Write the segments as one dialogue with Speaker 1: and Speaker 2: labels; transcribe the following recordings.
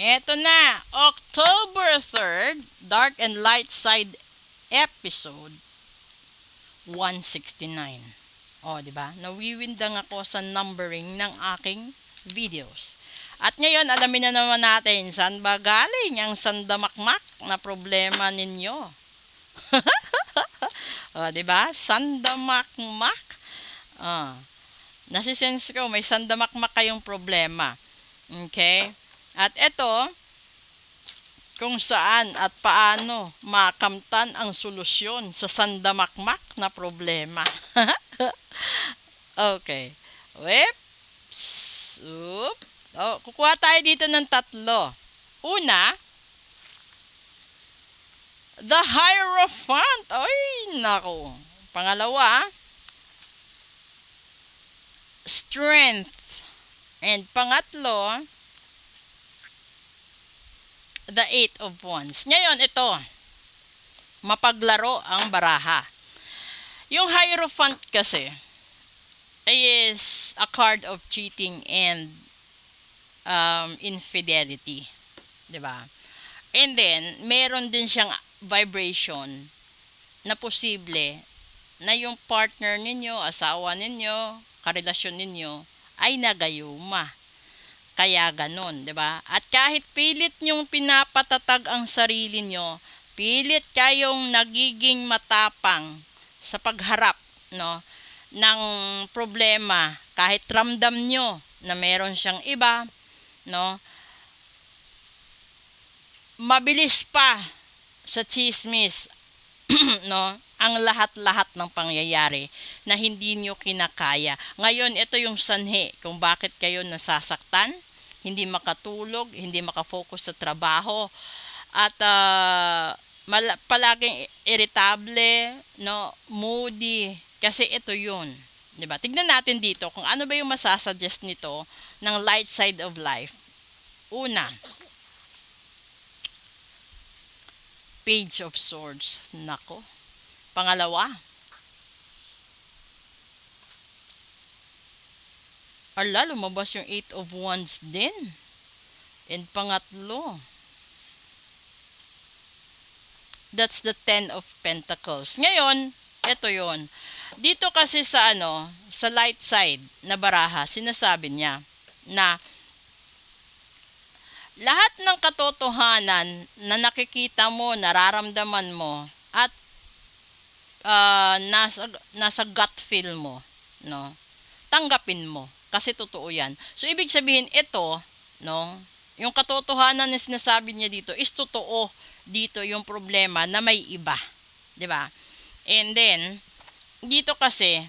Speaker 1: Eto na, October 3rd, Dark and Light Side episode 169. O, di ba? Nawiwindang ako sa numbering ng aking videos. At ngayon, alamin na naman natin saan ba galing ang sandamakmak na problema ninyo. O, di ba? Sandamakmak. Ah, nasisense ko may sandamakmak kayong problema. Okay? At ito, kung saan at paano makamtan ang solusyon sa sandamakmak na problema. Okay. Whips. Oop. Oh, kukuha tayo dito ng tatlo. Una, the Hierophant. Ay, nako. Pangalawa, strength. And pangatlo, the Eight of Wands. Ngayon, ito, mapaglaro ang baraha. Yung Hierophant kasi is a card of cheating and infidelity. 'Di ba? And then, meron din siyang vibration na posible na yung partner ninyo, asawa ninyo, karelasyon ninyo ay nagayuma. Kaya ganon, 'di ba? At kahit pilit nyong pinapatatag ang sarili nyo, pilit kayong nagiging matapang sa pagharap, no, ng problema, kahit ramdam nyo na meron siyang iba, no, mabilis pa sa chismis, no, ang lahat-lahat ng pangyayari na hindi nyo kinakaya. Ngayon, ito yung sanhi kung bakit kayo nasasaktan, hindi makatulog, hindi makafocus sa trabaho, at palaging irritable, no, moody, kasi ito yun. 'Di ba? Tignan natin dito kung ano ba yung masasuggest nito ng light side of life. Una, Page of Swords. Nako. Pangalawa, lumabas yung Eight of Wands din. And pangatlo, that's the Ten of Pentacles. Ngayon, ito yon. Dito kasi sa sa light side na baraha, sinasabi niya na lahat ng katotohanan na nakikita mo, nararamdaman mo, at nasa gut feel mo, no, tanggapin mo kasi totoo yan. So ibig sabihin ito, no, yung katotohanan na sinasabi niya dito is totoo. Dito yung problema na may iba, 'di ba? And then dito kasi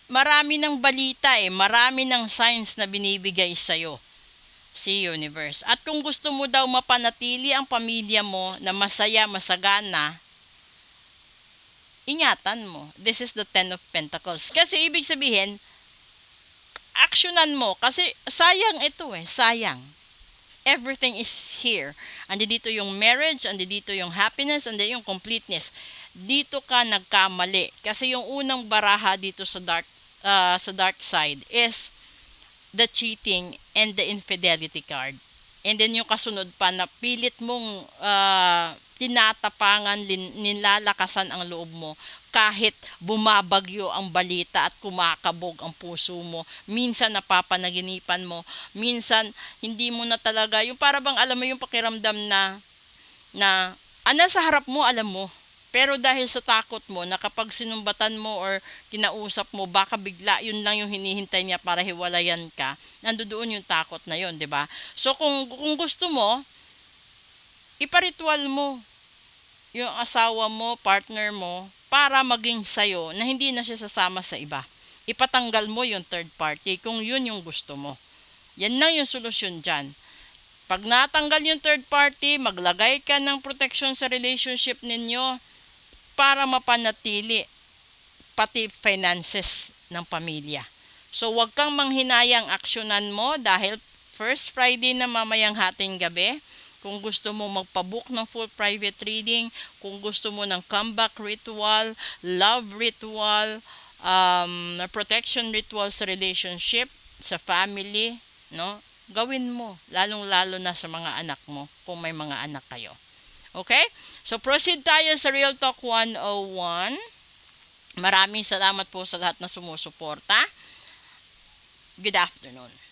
Speaker 1: marami ng balita, marami ng signs na binibigay sa'yo si Universe. At kung gusto mo daw mapanatili ang pamilya mo na masaya, masagana, ingatan mo. This is the Ten of Pentacles. Kasi ibig sabihin, aksyonan mo. Kasi sayang ito sayang. Everything is here. Andi dito yung marriage, andi dito yung happiness, andi yung completeness. Dito ka nagkamali. Kasi yung unang baraha dito sa dark side is the cheating and the infidelity card. And then yung kasunod pa na pilit mong tinatapangan, nilalakasan ang loob mo kahit bumabagyo ang balita at kumakabog ang puso mo. Minsan napapanaginipan mo, minsan hindi mo na talaga, yung para bang alam mo yung pakiramdam na nasa harap mo, alam mo. Pero dahil sa takot mo na kapag sinumbatan mo or kinausap mo, baka bigla yun lang yung hinihintay niya para hiwalayan ka, nandoon yung takot na yun, 'di ba? So kung gusto mo, iparitual mo yung asawa mo, partner mo, para maging sayo na hindi na siya sasama sa iba. Ipatanggal mo yung third party kung yun yung gusto mo. Yan lang yung solusyon dyan. Pag natanggal yung third party, maglagay ka ng protection sa relationship ninyo para mapanatili pati finances ng pamilya. So, wag kang manghinayang aksyonan mo dahil first Friday na mamayang hating gabi. Kung gusto mo magpabook ng full private reading, kung gusto mo ng comeback ritual, love ritual, protection ritual sa relationship, sa family, no? gawin mo. Lalong-lalo na sa mga anak mo, kung may mga anak kayo. Okay? So, proceed tayo sa Real Talk 101. Maraming salamat po sa lahat na sumusuporta. Good afternoon.